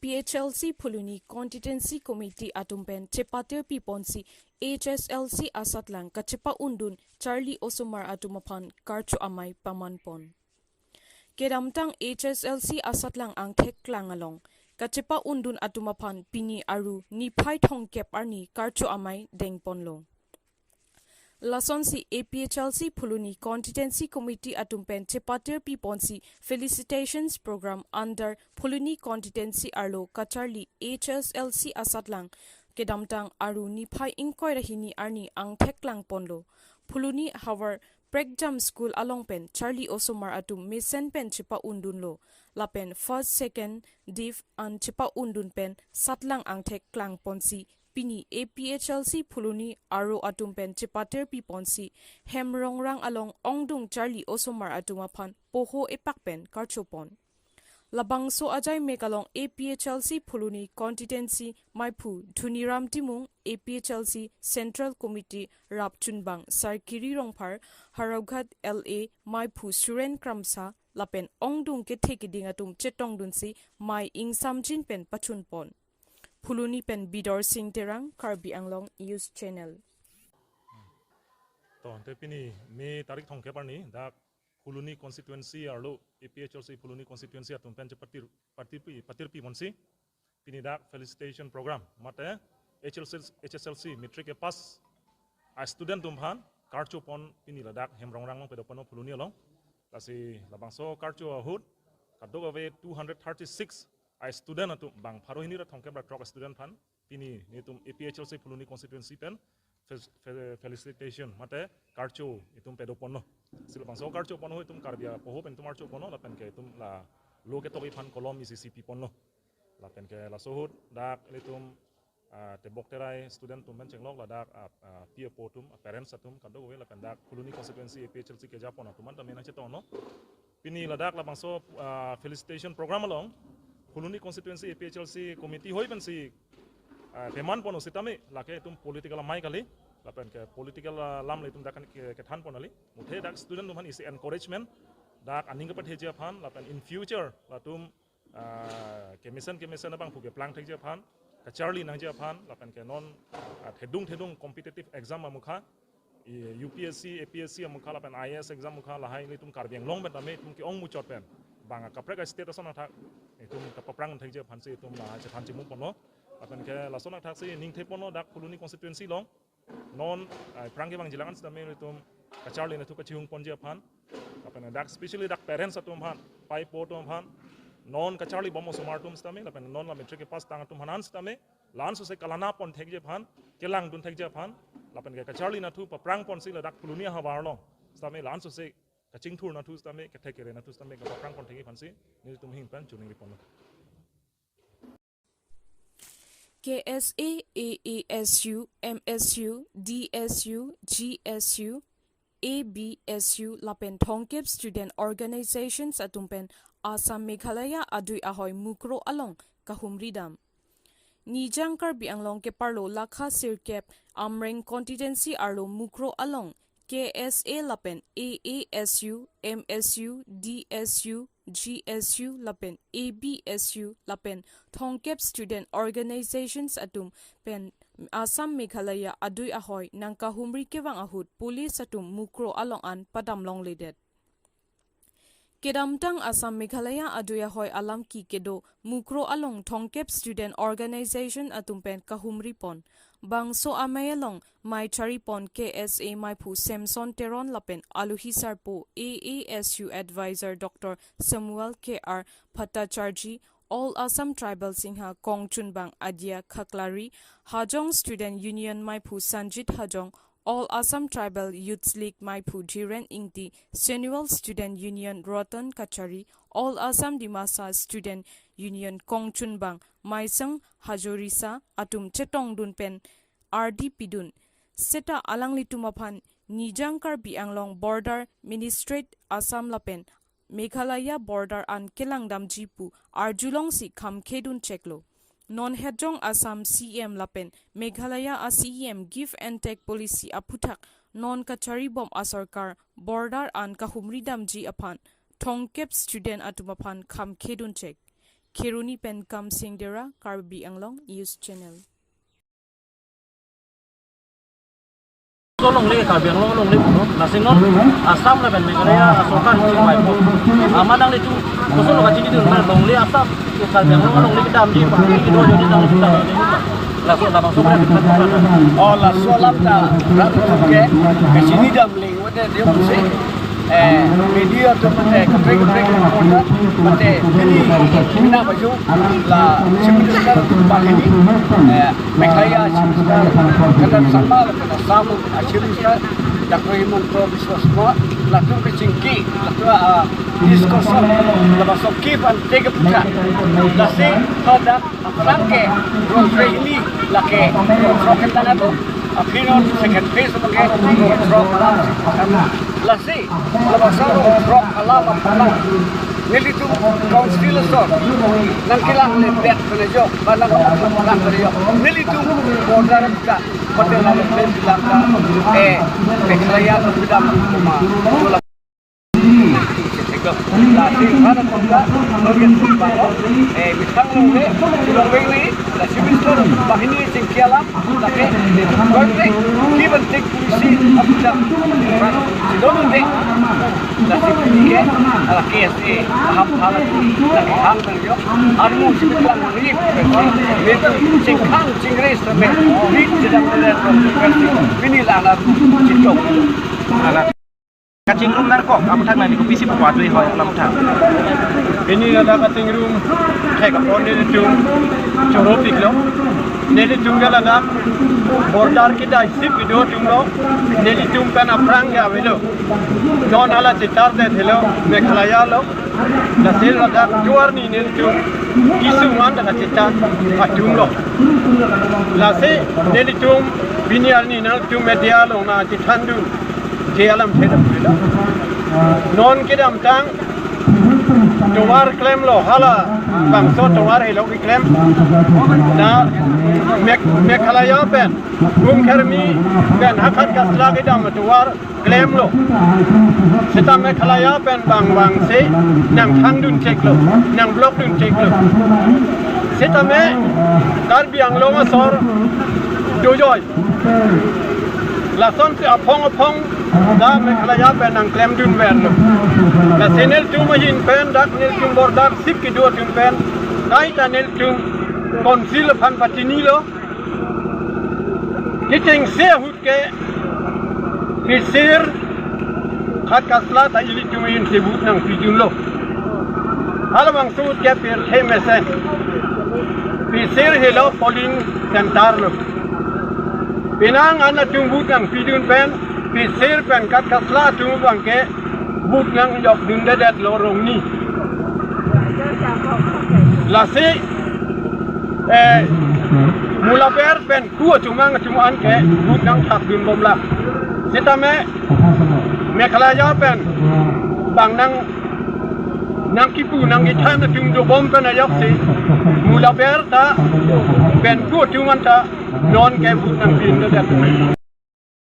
APHLC Puluni Contingency Committee Atumpen Chepatir Piponsi HSLC Asatlang Kachepa Undun Charlie Osumar Atumapan Karchu Amay Pamanpon Kedamtang HSLC Asatlang ang Theklang along Kachepa Undun Atumapan Pini Aru Ni Pai Thongkep Arni Karchu Amay Dengponlo Lason si APHLC Puluni Contingency Committee Atumpen Chepatir Piponsi Felicitations Program under Puluni Contingency Arlo Kacharli HSLC Asatlang Kedamtang Aru Nipai Inkoy Rahini Arni Ang Theklang Ponlo Puluni Hawar Pregjam School Alongpen Charlie Osomar Atum Mesen Pen Chepa Undunlo Lapen First Second Div An Chepa Undun Pen Satlang Ang Theklang Ponsi Pini APHLC Puluni Aro Atumpen Chepater Piponsi Hemrongrang along Ongdung Charlie Osomar Atumapan Poho Epakpen Karchopon Labangso Ajay Mekalong APHLC Puluni Contingency Maipu Thuniram Timung APHLC Central Committee Rap Chunbang Sarkiri Rongpar Haraugat LA Maipu Suren Kramsa Lapen Ongdung Ketekiding Atum Chetongdunsi Mai Ing Samjin Pen Pachunpon Puluni Pen Bidor Sing Terang, Karbi Anglong News Channel. To tepini me tarik thong keparni dak Puluni constituency arlo APHLC Puluni constituency atum pen patir monsi pini dak felicitation program mate HSLC metric pass a student tumhan karcho pon pini ladak hemrongrang long pedopono Puluni along lasi labangso karcho ahud kadog ave 236 I student atum bang pharo hinira thongke bra trok student phan pini nitum APHLC Puluni constituency pen felicitation mate karcho itum pedopono sil bangso karcho pono itum karbia poho pen tumar cho pono la pen ke itum la loke to phan kolom CCP pono la pen ke la sohut dak itum te bokterai student tum men chenglok la dak peer potum parents atum kado we la pen dak Puluni constituency APHLC ke japon atum ta mena chetono pini la dak la bangso felicitation program along Puluni constituency APHLC committee hoi ben si peman pono sitame lake tum political mai kali lapen ke political lam le tum dakan ke than ponali muthe dak student tum han is encouragement dak aning ke pathe phan lapen in future latum ke mission bang phuke plang thek je phan ka charlie nang je phan lapen ke non thedung competitive exam amukha UPSC APSC amukha lapen IAS exam mukha lahai le tum Karbi Anglong ben tame tum ki ong mu chot pen banga kapreka state asona thak itum kapaprang thek je phan se itum la je phan chimu pono akan ke lasona thak se ning the pono dak Puluni constituency long non prang ke bang jilangan stame itum kacharli na thu kachiung ponje phan apan dak especially dak parents atum phan pai potom phan non kacharli bomo sumartum stame apan non la metric pass tang atum hanan stame lan so se kalana pon thek je phan kelang dun thek je phan lapan ke kacharli na thu paprang pon si la dak Puluni ha warlo stame lan so se kaching thur na thu stame ke thekere na thu stame ka paprang pon theki phansi ni tum hing pan chuning ripon KSA, AASU, MSU, DSU, GSU, ABSU Lapen Thongkep Student Organizations Atumpen Assam Meghalaya Adui Ahoy Mukro Along Kahumridam Nijang Karbi Anglong ke Parlo Lakha Sirkep Amreng Contingency Arlo Mukro Along KSA Lapen AASU, MSU, DSU, GSU Lapen ABSU Lapen Thongkep Student Organizations Atum Pen Assam Meghalaya Adui Ahoy Nangka Humri Kewang Ahut Police Atum Mukro Along An Padam Long Ledet Kedamtang Assam Meghalaya Adui Ahoy Alam Ki Kedo Mukro Along Thongkep Student Organization Atum Pen Kahumri Pon Bangso Amayalong Mai Charipon KSA Maipu Samson Teron Lapen Aluhi Sarpo AASU Advisor Dr. Samuel K.R. Bhattacharjee All Assam Tribal Singha Kongchunbang Adia Khaklari Hajong Student Union Maipu Sanjit Hajong All Assam Tribal Youth League Maipu Jiren Ingti Sensual Student Union Rotan Kachari All Assam Dimasa Student Union Kongchunbang Maisang Hajorisa Atum Chetong Dunpen RD Pidun Seta Alangli Tumapan Nijang Karbi Anglong Border Ministrate Assam Lapen Meghalaya Border An Kelangdam Jipu Arjulong Si Kham Khedun Cheklo Non Hedjong Assam CM Lapen Meghalaya a CM Give and Take Policy Aputak Non Kachari Bom Asarkar Border An Kahumridam Ji Apan Thongkep Student Atumapan Kham Khedun Chek Khiruni pen kam singdera Karbi Anglong News Channel. Long lagi Karbi Anglong long lagi puno, nasi non asam lah ben Meghalaya asalkan cing baik pun. Amadang itu khusus lokasi itu long lagi asam Karbi Anglong long lagi kita ambil pak, itu jadi dalam kita ini pak. Langsung dalam sumber kita bukan. Oh langsung lam dah, ratu ke sini dah beli, ada dia mesti media tu mesti ketrek reporter mesti ini nak baju lah sebenarnya balik ini Meghalaya sebenarnya kadang sama kadang sama akhirnya dah koiman provinsi semua lalu kecingki lalu diskursus lepas okipan tiga pekan nasi ada rangke road ini laki road kita tu Apinon second phase sebagai road alam lasi lepas road alam apa Nili tu council sor nang kilang lebat penejo bandang lang penejo nili tu border ka hotel lalu plan bilang Meghalaya bidang rumah lasi ada kota bagian bawah bitang lule tulang ini lasi bisor bahini cengkialam tapi berarti kiban tek polisi abda sidon dek lasi ini ala KSA ham halat lagi hang berjo armu sibilang ini betul cengkang cengres tapi ini tidak ada ini lana cincok ala Kacing room narko, kamu thang nanti kopisi buat dua hari kamu thang. Ini adalah cutting room, kayak kapon ini tung, corok piklo. Ini tunggal ada border kita isi video tunglo, ini tung kan aprang ya video. Non ala citar deh thelo, Meghalaya lo. Nasir ada juar ni ini tung, isu mana ada citar, tunglo. Lasi ini tung biniar ni nal tung media lo na citandu. Alam sedap juga. Non kita amtang tuar klaim lo hala bangso tuar elo klaim. Na Meghalaya pen Karbi pen hakat kasla kita tuar klaim lo. Kita Meghalaya pen bang se nang tangdun cek lo, nang blok dun cek lo. Kita Karbi Anglong sor dojoy. Lason si apong dah Meghalaya pen ang klaim dun pen lo. Na senel tu mahin pen dak nel tum bordak sik kedua tum pen. Dai ta nel tum konsil pan patini lo. Kiteng se hut ke fisir khat kasla ta ili tum mahin sebut nang pijun lo. Hal bang sut ke per hemesen. Fisir helo polling center lo. Pinang anak tunggu yang pidun pen, pisir pen kat kasla tunggu bangke, but yang jok dunda dat lorong ni. Lasi, mula per pen kuat cuma ke, but yang tak dun bomla. Kita Meghalaya pen, bang nang kipu nang itan tunggu bom pen ayok si, mula per ta, pen kuat cuma ta. Non ke bukan pintu dan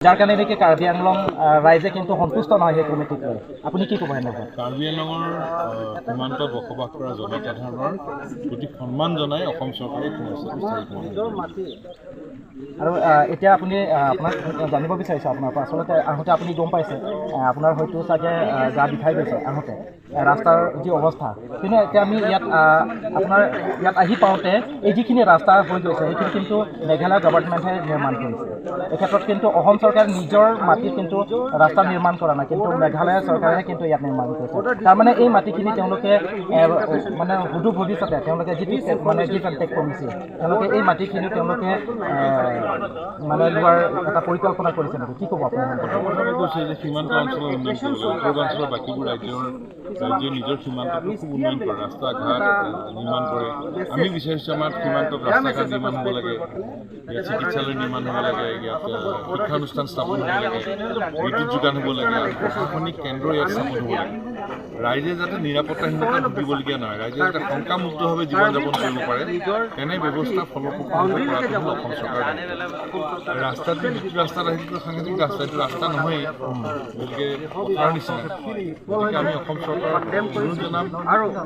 যার কারণে নাকি কার্বি আংলং রাইজে কিন্তু সন্তুষ্ট নহয় সেই কমিটিক লৈ আপুনি কি ক'ব এনেকৈ কাৰ্বি আংলঙৰ সীমান্তত বসবাস কৰা জনসাধাৰণৰ প্ৰতি সন্মান জনাই অসম চৰকাৰে আৰু এতিয়া আপুনি আপোনাক জানিব বিচাৰিছে আপোনাৰ পৰা আচলতে আহোঁতে আপুনি গম পাইছে আপোনাৰ হয়তো চাগে গা বিষাই গৈছে আহোঁতে ৰাস্তাৰ যি অৱস্থা কিন্তু এতিয়া আমি ইয়াত আপোনাৰ ইয়াত আহি পাওঁতে এই যিখিনি ৰাস্তা হৈ গৈছে সেইখিনি কিন্তু মেঘালয় গভৰ্ণমেণ্টে নিৰ্মাণ কৰিছে এই ক্ষেত্ৰত কিন্তু অসম চৰকাৰ নিজৰ মাটিত কিন্তু ৰাস্তা নিৰ্মাণ কৰা নাই কিন্তু মেঘালয় চৰকাৰে কিন্তু ইয়াত নিৰ্মাণ কৰিছে তাৰমানে এই মাটিখিনি তেওঁলোকে মানে সুদূৰ ভৱিষ্যতে তেওঁলোকে যিটো মানে গিভ এণ্ড টেক পলিচি তেওঁলোকে এই মাটিখিনি তেওঁলোকে মানে লোৱাৰ এটা পৰিকল্পনা কৰিছে নেকি কি ক'ব আপুনি কৈছে যে সীমান্ত অঞ্চলৰ উন্নয়ন অঞ্চলৰ বাকীবোৰ ৰাজ্যে নিজৰ সীমান্তটো খুব উন্নয়ন কৰে ৰাস্তা ঘাট নিৰ্মাণ কৰে আমি বিচাৰিছোঁ আমাৰ সীমান্তত ৰাস্তা ঘাট নিৰ্মাণ হ'ব লাগে ইয়াত চিকিৎসালয় নিৰ্মাণ হ'ব লাগে ইয়াত শিক্ষানুষ্ঠান স্থাপন হ'ব লাগে বিদ্যুৎ যোগান হ'ব লাগে আৰু প্ৰশাসনিক কেন্দ্ৰ ইয়াত স্থাপন হ'ব লাগে ৰাইজে যাতে নিৰাপত্তাহীনতা ভুগিবলগীয়া নহয়, ৰাইজে যাতে শংকামুক্তভাৱে জীৱন যাপন কৰিব পাৰে তেনে ব্যৱস্থা ফলপ্ৰসূভাৱে কৰাটো হ'ল অসম চৰকাৰৰ দায়িত্ব। ৰাস্তাটো যিটো ৰাস্তাত আহিছিল সাংঘাতিক ৰাস্তা, এইটো ৰাস্তা নহয়েই, গতিকে পথাৰৰ নিচিনা। গতিকে আমি অসম চৰকাৰক অনুৰোধ জনাম,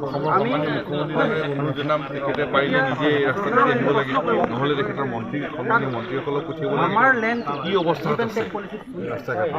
অসমৰ সন্মানীয় মুখ্যমন্ত্ৰী ডাঙৰীয়াক অনুৰোধ জনাম, তেখেতে পাৰিলে নিজে এই ৰাস্তাটোদি আহিব লাগে, নহ'লে তেখেতৰ সন্মানীয় মন্ত্ৰীসকলক পঠিয়াব লাগে কি অৱস্থাত আছে ৰাস্তা ঘাট।